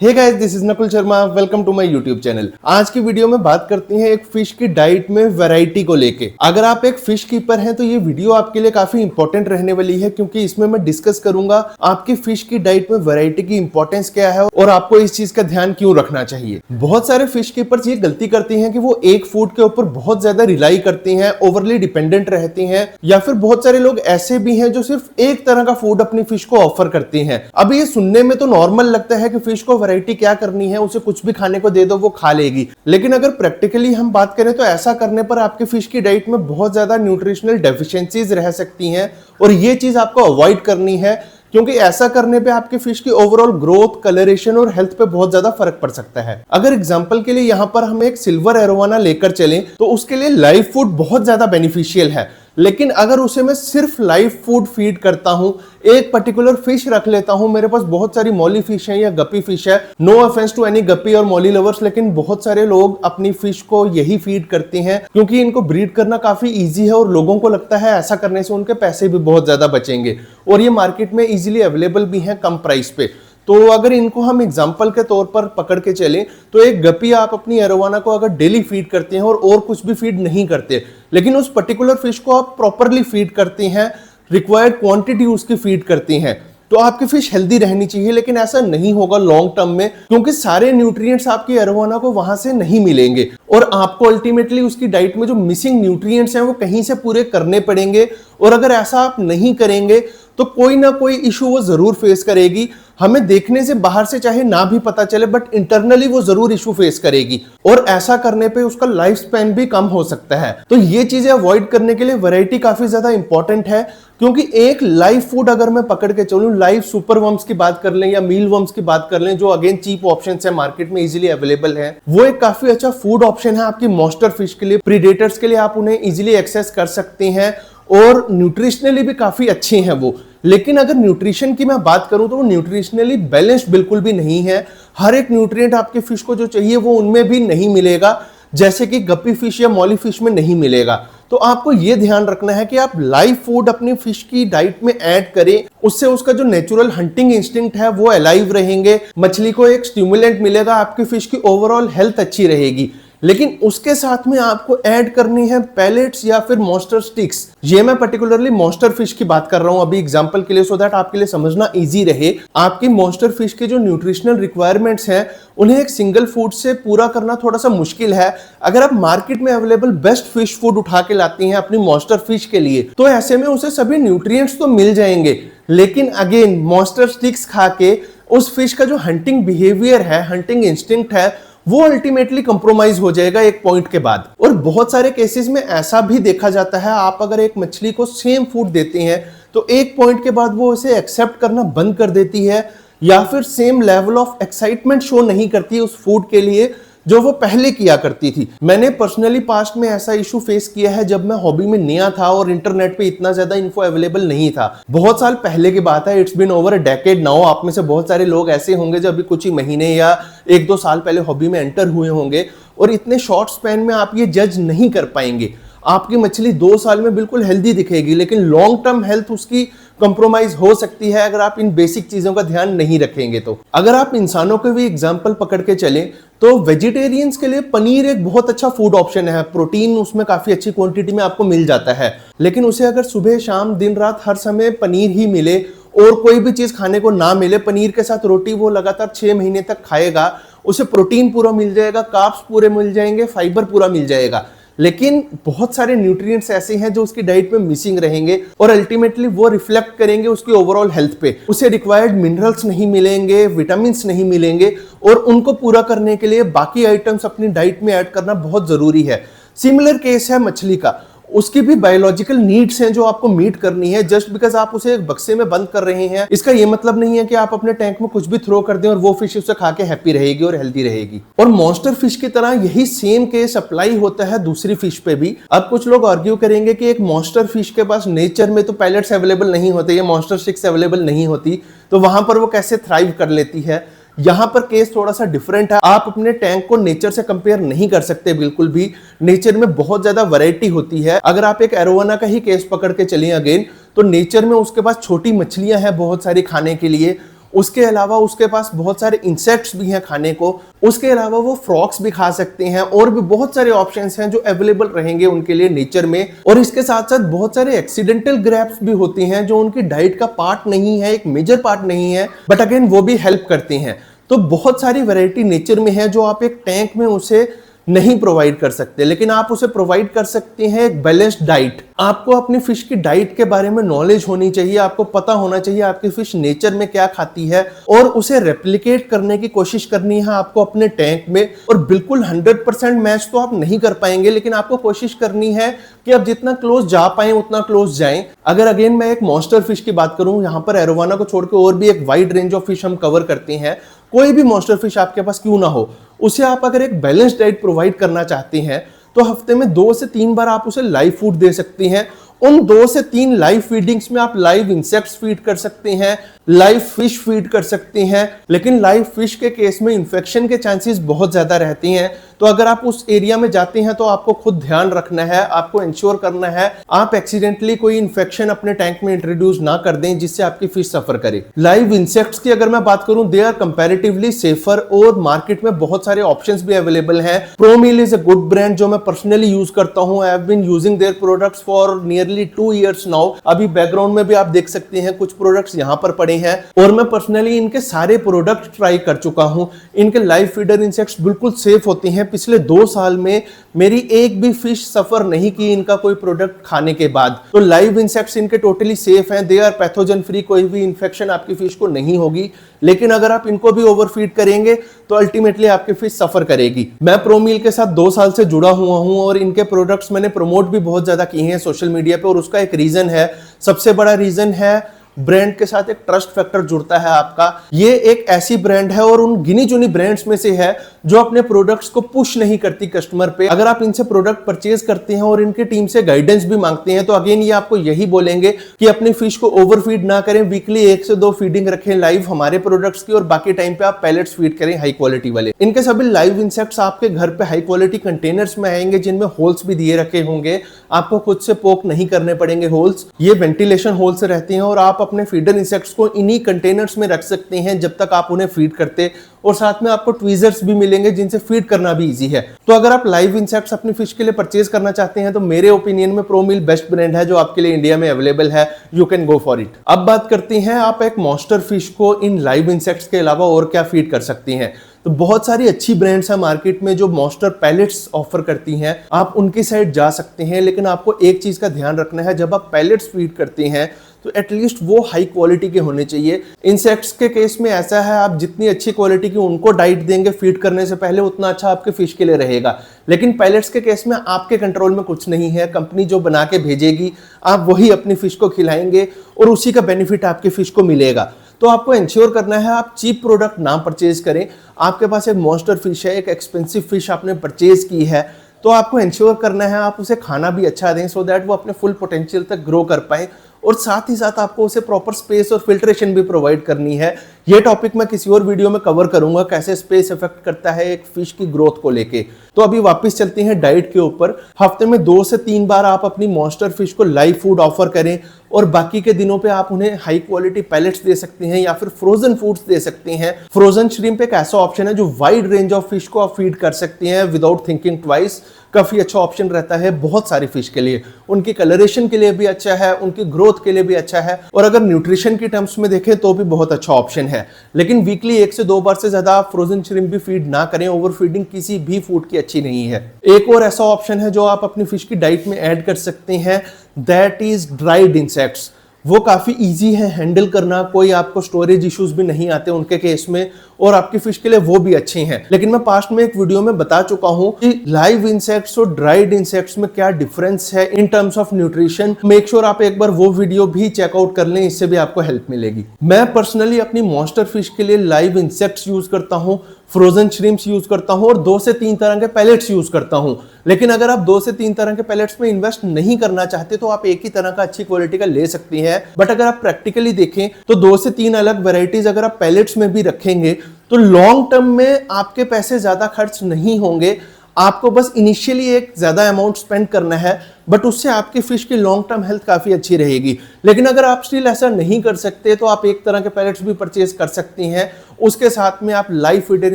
Hey guys, this is Nakul Sharma. Welcome to my YouTube channel. आज की video में बात करते हैं एक फिश की डाइट में वैरायटी को लेके। अगर आप एक फिश कीपर हैं तो ये वीडियो आपके लिए काफी इंपॉर्टेंट रहने वाली है, क्योंकि इसमें मैं डिस्कस करूंगा आपकी फिश की डाइट में वैरायटी की इंपॉर्टेंस क्या है और आपको इस चीज का ध्यान क्यों रखना चाहिए। बहुत सारे फिश कीपर्स ये गलती करती हैं कि वो एक फूड के ऊपर बहुत ज्यादा रिलाई करती हैं, ओवरली डिपेंडेंट रहती हैं, या फिर बहुत सारे लोग ऐसे भी हैं जो सिर्फ एक तरह का फूड अपनी फिश को ऑफर करती हैं। अब ये सुनने में तो नॉर्मल लगता है कि फिश को वैरायटी क्या करनी है, उसे कुछ भी खाने को दे दो वो खा लेगी, लेकिन अगर प्रैक्टिकली हम बात करें तो ऐसा करने पर आपके फिश की डाइट में बहुत ज्यादा न्यूट्रिशनल डेफिशिएंसीज रह सकती हैं और ये चीज आपको अवॉइड करनी है, क्योंकि ऐसा करने पे आपके फिश की ओवरऑल ग्रोथ, कलरेशन और हेल्थ पे बहुत ज्यादा फर्क पड़ सकता है। अगर एग्जांपल के लिए यहां पर हम एक सिल्वर एरोवाना लेकर चलें तो उसके लिए लाइव फूड बहुत ज्यादा बेनिफिशियल है, लेकिन अगर उसे मैं सिर्फ लाइव फूड फीड करता हूं, एक पर्टिकुलर फिश रख लेता हूं, मेरे पास बहुत सारी मॉली फिश है या गप्पी फिश है, नो ऑफेंस टू एनी गप्पी और मॉली लवर्स, लेकिन बहुत सारे लोग अपनी फिश को यही फीड करते हैं क्योंकि इनको ब्रीड करना काफी इजी है और लोगों को लगता है ऐसा करने से उनके पैसे भी बहुत ज्यादा बचेंगे और ये मार्केट में इजीली अवेलेबल भी है कम प्राइस पे। तो अगर इनको हम एग्जाम्पल के तौर पर पकड़ के चलें तो एक गप्पी आप अपनी एरोवाना को अगर डेली फीड करते हैं और कुछ भी फीड नहीं करते, लेकिन उस पर्टिकुलर फिश को आप प्रॉपरली फीड करते हैं, रिक्वायर्ड क्वांटिटी उसकी फीड करती हैं, तो आपकी फिश हेल्दी रहनी चाहिए। लेकिन ऐसा नहीं होगा लॉन्ग टर्म में, क्योंकि सारे न्यूट्रिएंट्स आपकी एरोवाना को वहां से नहीं मिलेंगे और आपको अल्टीमेटली उसकी डाइट में जो मिसिंग न्यूट्रिएंट्स हैं वो कहीं से पूरे करने पड़ेंगे। और अगर ऐसा आप नहीं करेंगे तो कोई ना कोई इशू वो जरूर फेस करेगी। हमें देखने से बाहर से चाहे ना भी पता चले, बट इंटरनली वो जरूर इशू फेस करेगी और ऐसा करने पे उसका लाइफ स्पैन भी कम हो सकता है। तो ये चीजें अवॉइड करने के लिए वैरायटी काफी ज्यादा इंपॉर्टेंट है, क्योंकि एक लाइव फूड अगर मैं पकड़ के चलूं, लाइव सुपर वर्म्स की बात कर लें या मील वर्म्स की बात कर लें, जो अगेन चीप ऑप्शन है, मार्केट में इजीली अवेलेबल है, वो एक काफी अच्छा फूड ऑप्शन है आपकी मॉन्स्टर फिश के लिए, प्रीडेटर्स के लिए। आप उन्हें इजीली एक्सेस कर सकते हैं और न्यूट्रिशनली भी काफी अच्छे हैं वो। लेकिन अगर न्यूट्रिशन की मैं बात करूं तो वो न्यूट्रिशनली बैलेंस्ड बिल्कुल भी नहीं है। हर एक न्यूट्रिएंट आपके फिश को जो चाहिए वो उनमें भी नहीं मिलेगा, जैसे कि गप्पी फिश या मॉली फिश में नहीं मिलेगा। तो आपको यह ध्यान रखना है कि आप लाइव फूड अपनी फिश की डाइट में ऐड करें, उससे उसका जो नेचुरल हंटिंग इंस्टिंक्ट है वो अलाइव रहेंगे, मछली को एक स्टिमुलेंट मिलेगा, आपकी फिश की ओवरऑल हेल्थ अच्छी रहेगी। लेकिन उसके साथ में आपको ऐड करनी है पैलेट्स या फिर मॉन्स्टर स्टिक्स। ये मैं पर्टिकुलरली मॉन्स्टर फिश की बात कर रहा हूं अभी एग्जांपल के लिए, सो दैट आपके लिए समझना इजी रहे। आपकी मॉन्स्टर फिश के जो न्यूट्रिशनल रिक्वायरमेंट्स हैं उन्हें एक सिंगल फूड से पूरा करना थोड़ा सा मुश्किल है। अगर आप मार्केट में अवेलेबल बेस्ट फिश फूड उठा के लाती हैं अपनी मॉन्स्टर फिश के लिए, तो ऐसे में उसे सभी न्यूट्रिएंट्स तो मिल जाएंगे, लेकिन अगेन मॉन्स्टर स्टिक्स खा के उस फिश का जो हंटिंग बिहेवियर है, हंटिंग इंस्टिंक्ट है, वो अल्टीमेटली कंप्रोमाइज हो जाएगा एक पॉइंट के बाद। और बहुत सारे केसेस में ऐसा भी देखा जाता है, आप अगर एक मछली को सेम फूड देते हैं तो एक पॉइंट के बाद वो उसे एक्सेप्ट करना बंद कर देती है, या फिर same level of excitement show नहीं करती है उस फूड के लिए जो वो पहले किया करती थी। मैंने पर्सनली पास्ट में ऐसा इशू फेस किया है जब मैं हॉबी में नया था और इंटरनेट पे इतना ज्यादा इन्फो अवेलेबल नहीं था। बहुत साल पहले की बात है, it's been over a decade now. आप में से बहुत सारे लोग ऐसे होंगे जो अभी कुछ ही महीने या 1-2 साल पहले हॉबी में एंटर हुए होंगे और इतने शॉर्ट स्पैन में आप ये जज नहीं कर पाएंगे। आपकी मछली 2 साल में बिल्कुल हेल्दी दिखेगी, लेकिन लॉन्ग टर्म हेल्थ उसकी कंप्रोमाइज हो सकती है अगर आप इन बेसिक चीजों का ध्यान नहीं रखेंगे तो। अगर आप इंसानों के भी एग्जांपल पकड़ के चलें तो वेजिटेरियंस के लिए पनीर एक बहुत अच्छा फूड ऑप्शन है। प्रोटीन उसमें काफी अच्छी क्वांटिटी में आपको मिल जाता है, लेकिन उसे अगर सुबह शाम दिन रात हर समय पनीर ही मिले और कोई भी चीज खाने को ना मिले, पनीर के साथ रोटी वो लगातार 6 महीने तक खाएगा, उसे प्रोटीन पूरा मिल जाएगा, कार्ब्स पूरे मिल जाएंगे, फाइबर पूरा मिल जाएगा, लेकिन बहुत सारे न्यूट्रिएंट्स ऐसे हैं जो उसकी डाइट में मिसिंग रहेंगे और अल्टीमेटली वो रिफ्लेक्ट करेंगे उसकी ओवरऑल हेल्थ पे। उसे रिक्वायर्ड मिनरल्स नहीं मिलेंगे, विटामिन्स नहीं मिलेंगे और उनको पूरा करने के लिए बाकी आइटम्स अपनी डाइट में ऐड करना बहुत जरूरी है। सिमिलर केस है मछली का, उसकी भी बायोलॉजिकल नीड्स हैं जो आपको मीट करनी है। जस्ट बिकॉज आप उसे एक बक्से में बंद कर रहे हैं, इसका ये मतलब नहीं है कि आप अपने टैंक में कुछ भी थ्रो कर दें और वो फिश उसे खा के हैप्पी रहेगी और हेल्दी रहेगी। और मॉन्स्टर फिश की तरह यही सेम केस अप्लाई होता है दूसरी फिश पे भी। अब कुछ लोग आर्ग्यू करेंगे कि एक मॉन्स्टर फिश के पास नेचर में तो पैलेट्स अवेलेबल नहीं होते या मॉन्स्टर स्टिक्स अवेलेबल नहीं होती, तो वहां पर वो कैसे थ्राइव कर लेती है। यहां पर केस थोड़ा सा डिफरेंट है। आप अपने टैंक को नेचर से कंपेयर नहीं कर सकते बिल्कुल भी। नेचर में बहुत ज्यादा वैरायटी होती है। अगर आप एक एरोवाना का ही केस पकड़ के चलिए अगेन, तो नेचर में उसके पास छोटी मछलियां हैं बहुत सारी खाने के लिए, उसके अलावा उसके पास बहुत सारे इंसेक्ट्स भी हैं खाने को, उसके अलावा वो फ्रॉक्स भी खा सकते हैं, और भी बहुत सारे ऑप्शंस हैं जो अवेलेबल रहेंगे उनके लिए नेचर में। और इसके साथ साथ बहुत सारे एक्सीडेंटल ग्रैप्स भी होती हैं जो उनकी डाइट का पार्ट नहीं है, एक मेजर पार्ट नहीं है, बट अगेन वो भी हेल्प करती हैं। तो बहुत सारी वैरायटी नेचर में है जो आप एक टैंक में उसे नहीं प्रोवाइड कर सकते, लेकिन आप उसे प्रोवाइड कर सकते हैं एक बैलेंस्ड डाइट। आपको अपनी फिश की डाइट के बारे में नॉलेज होनी चाहिए, आपको पता होना चाहिए आपकी फिश नेचर में क्या खाती है, और उसे रेप्लिकेट करने की कोशिश करनी है आपको अपने टैंक में। और बिल्कुल 100% मैच तो आप नहीं कर पाएंगे, लेकिन आपको कोशिश करनी है कि आप जितना क्लोज जा पाए उतना क्लोज जाएं। अगर अगेन मैं एक मॉन्स्टर फिश की बात करूं, यहाँ पर एरोवाना को छोड़कर और भी एक वाइड रेंज ऑफ फिश हम कवर करते हैं। कोई भी मॉन्स्टर फिश आपके पास क्यों ना हो, उसे आप अगर एक बैलेंस डाइट प्रोवाइड करना चाहते हैं तो हफ्ते में 2 से 3 बार आप उसे लाइव फूड दे सकती हैं। उन 2 से 3 लाइव फीडिंग्स में आप लाइव इंसेक्ट्स फीड कर सकते हैं, लाइव फिश फीड कर सकते हैं, लेकिन लाइव फिश के केस में इंफेक्शन के चांसेस बहुत ज्यादा रहती हैं। तो अगर आप उस एरिया में जाते हैं तो आपको खुद ध्यान रखना है, आपको इंश्योर करना है आप एक्सीडेंटली कोई इंफेक्शन अपने टैंक में इंट्रोड्यूस ना कर दें जिससे आपकी फिश सफर करे। लाइव इंसेक्ट्स की अगर मैं बात करूं, दे आर कंपैरेटिवली सेफर, और मार्केट में बहुत सारे ऑप्शंस भी अवेलेबल हैं। Promeal is a good brand जो मैं पर्सनली यूज करता हूं। I have been using their products for nearly 2 years now. अभी बैकग्राउंड में भी आप देख सकते हैं कुछ प्रोडक्ट्स यहां पर पड़े हैं, और मैं पर्सनली इनके सारे प्रोडक्ट ट्राई कर चुका हूं। इनके लाइव फीडर इंसेक्ट्स बिल्कुल सेफ होती हैं। पिछले 2 साल में मेरी एक भी फिश सफर नहीं की इनका कोई प्रोडक्ट खाने के बाद। तो लाइव इंसेक्ट्स इनके टोटली सेफ हैं, दे आर पैथोजन फ्री, कोई भी इंफेक्शन आपकी फिश को नहीं होगी। लेकिन अगर आप इनको भी ओवरफीड करेंगे तो अल्टीमेटली आपकी फिश सफर करेगी। मैं प्रोमील के साथ 2 साल से जुड़ा हुआ हूं, और इनके प्रोडक्ट्स मैंने प्रमोट भी बहुत ज्यादा किए हैं सोशल मीडिया पे, और उसका एक रीजन है, सबसे बड़ा रीजन है ब्रांड के साथ एक ट्रस्ट फैक्टर जुड़ता है आपका। ये एक ऐसी ब्रांड है और उन गिनी चुनी ब्रांड्स में से है जो अपने प्रोडक्ट्स को पुश नहीं करती कस्टमर पे। अगर आप इनसे प्रोडक्ट परचेज करते हैं और इनकी टीम से गाइडेंस भी मांगते हैं तो अगेन ये आपको यही बोलेंगे कि अपनी फिश को ओवरफीड ना करें, वीकली 1 से 2 फीडिंग रखें लाइव हमारे प्रोडक्ट्स की, और बाकी टाइम पे आप पैलेट्स फीड करें हाई क्वालिटी वाले। इनके सभी लाइव इंसेक्ट्स आपके घर पे हाई क्वालिटी कंटेनर्स में आएंगे जिनमें होल्स भी दिए रखे होंगे, आपको खुद से पोक नहीं करने पड़ेंगे होल्स। ये वेंटिलेशन होल्स रहते हैं और आप अपने फीडर इंसेक्ट्स को इन्हीं कंटेनर्स में रख सकते हैं जब तक आप उन्हें फीड करते, और साथ में आपको ट्वीजर्स भी मिलेंगे जिनसे फीड करना भी इजी है। तो अगर आप लाइव इंसेक्ट्स अपनी फिश के लिए परचेज करना चाहते हैं तो मेरे ओपिनियन में प्रोमील बेस्ट ब्रांड है जो आपके लिए इंडिया में अवेलेबल है। You can go for it. अब बात करते हैं आप एक मॉन्स्टर फिश को इन लाइव इंसेक्ट्स के अलावा और क्या फीड कर सकती हैं। तो बहुत सारी अच्छी ब्रांड्स हैं मार्केट में जो मॉन्स्टर पैलेट्स ऑफर करती हैं, आप उनकी साइड जा सकते हैं। लेकिन आपको एक चीज का ध्यान रखना है, जब आप पैलेट्स फीड करते हैं तो एटलीस्ट वो हाई क्वालिटी के होने चाहिए। इंसेक्ट्स के केस में ऐसा है, आप जितनी अच्छी क्वालिटी की उनको डाइट देंगे फीड करने से पहले उतना अच्छा आपके फिश के लिए रहेगा। लेकिन पैलेट्स के केस में आपके कंट्रोल में कुछ नहीं है, कंपनी जो बना के भेजेगी आप वही अपनी फिश को खिलाएंगे और उसी का बेनिफिट आपके फिश को मिलेगा। तो आपको इंश्योर करना है आप चीप प्रोडक्ट ना परचेज करें। आपके पास एक मॉन्स्टर फिश है, एक एक्सपेंसिव फिश आपने परचेज की है, तो आपको इंश्योर करना है आप उसे खाना भी अच्छा दें सो दैट वो अपने फुल पोटेंशियल तक ग्रो कर पाए, और साथ ही साथ आपको उसे प्रॉपर स्पेस और फिल्ट्रेशन भी प्रोवाइड करनी है। ये टॉपिक मैं किसी और वीडियो में कवर करूंगा, कैसे स्पेस इफेक्ट करता है एक फिश की ग्रोथ को लेके। तो अभी वापस चलते हैं डाइट के ऊपर। हफ्ते में 2 से 3 बार आप अपनी मॉन्स्टर फिश को लाइव फूड ऑफर करें, और बाकी के दिनों पे आप उन्हें हाई क्वालिटी पैलेट्स दे सकते हैं या फिर फ्रोजन फूड्स दे सकते हैं। फ्रोजन श्रिम्प एक ऐसा ऑप्शन है जो वाइड रेंज ऑफ फिश को आप फीड कर सकते हैं विदाउट थिंकिंग ट्वाइस। काफी अच्छा ऑप्शन रहता है बहुत सारी फिश के लिए, उनकी कलरेशन के लिए भी अच्छा है, उनकी ग्रोथ के लिए भी अच्छा है, और अगर न्यूट्रिशन की टर्म्स में देखें तो भी बहुत अच्छा ऑप्शन है। लेकिन वीकली 1 से 2 बार से ज्यादा आप फ्रोजन श्रिम्प भी फीड ना करें, ओवर फीडिंग किसी भी फूड की अच्छी नहीं है। एक और ऐसा ऑप्शन है जो आप अपनी फिश की डाइट में ऐड कर सकते हैं, दैट इज ड्राइड इंसेक्ट्स। वो काफी इजी है हैंडल करना, कोई आपको स्टोरेज इश्यूज भी नहीं आते उनके केस में, और आपकी फिश के लिए वो भी अच्छे हैं। लेकिन मैं पास्ट में एक वीडियो में बता चुका हूं कि लाइव इंसेक्ट्स और ड्राइड इंसेक्ट्स में क्या डिफरेंस है in terms of nutrition. Make sure आप एक बार वो वीडियो भी चेकआउट कर लें, इससे भी आपको हेल्प मिलेगी। मैं पर्सनली अपनी मॉन्स्टर फिश के लिए लाइव इंसेक्ट्स यूज करता हूं, फ्रोजन श्रिम्प्स यूज करता हूं, और 2 से 3 तरह के पैलेट्स यूज करता हूं। लेकिन अगर आप 2 से 3 तरह के पैलेट्स में इन्वेस्ट नहीं करना चाहते तो आप एक ही तरह का अच्छी क्वालिटी का ले सकती हैं। बट अगर आप प्रैक्टिकली देखें तो 2 से 3 अलग वेराइटीज अगर आप पैलेट्स में भी रखेंगे तो लॉन्ग टर्म में आपके पैसे ज्यादा खर्च नहीं होंगे। आपको बस इनिशियली एक ज्यादा अमाउंट स्पेंड करना है, बट उससे आपकी फिश की लॉन्ग टर्म हेल्थ काफी अच्छी रहेगी। लेकिन अगर आप स्टिल ऐसा नहीं कर सकते तो आप एक तरह के पैलेट्स भी परचेज कर सकती हैं। उसके साथ में आप लाइव फीडर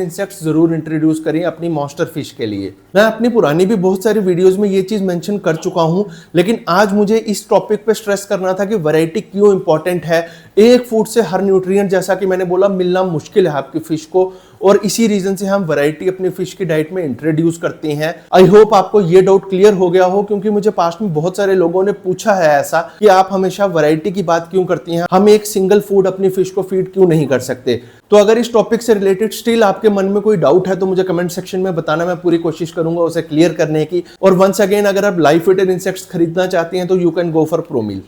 इंसेक्ट्स जरूर इंट्रोड्यूस करें अपनी मॉन्स्टर फिश के लिए। मैं अपनी पुरानी भी बहुत सारी वीडियोस में ये चीज मेंशन कर चुका हूं, लेकिन आज मुझे इस टॉपिक पे स्ट्रेस करना था कि वैरायटी क्यों इंपॉर्टेंट है। एक फूड से हर न्यूट्रिएंट, जैसा कि मैंने बोला, मिलना मुश्किल है आपकी फिश को, और इसी रीजन से हम वैरायटी अपनी फिश की डाइट में इंट्रोड्यूस करते हैं। आई होप आपको ये डाउट क्लियर हो गया हो, क्योंकि मुझे पास्ट में बहुत सारे लोगों ने पूछा है ऐसा कि आप हमेशा वैरायटी की बात क्यों करती हैं, हम एक सिंगल फूड अपनी फिश को फीड क्यों नहीं कर सकते। तो अगर इस टॉपिक से रिलेटेड स्टिल आपके मन में कोई डाउट है तो मुझे कमेंट सेक्शन में बताना, मैं पूरी कोशिश करूंगा उसे क्लियर करने की। और वंस अगेन, अगर आप लाइव फीडर इंसेक्ट्स खरीदना चाहती हैं तो यू कैन गो फॉर प्रोमील।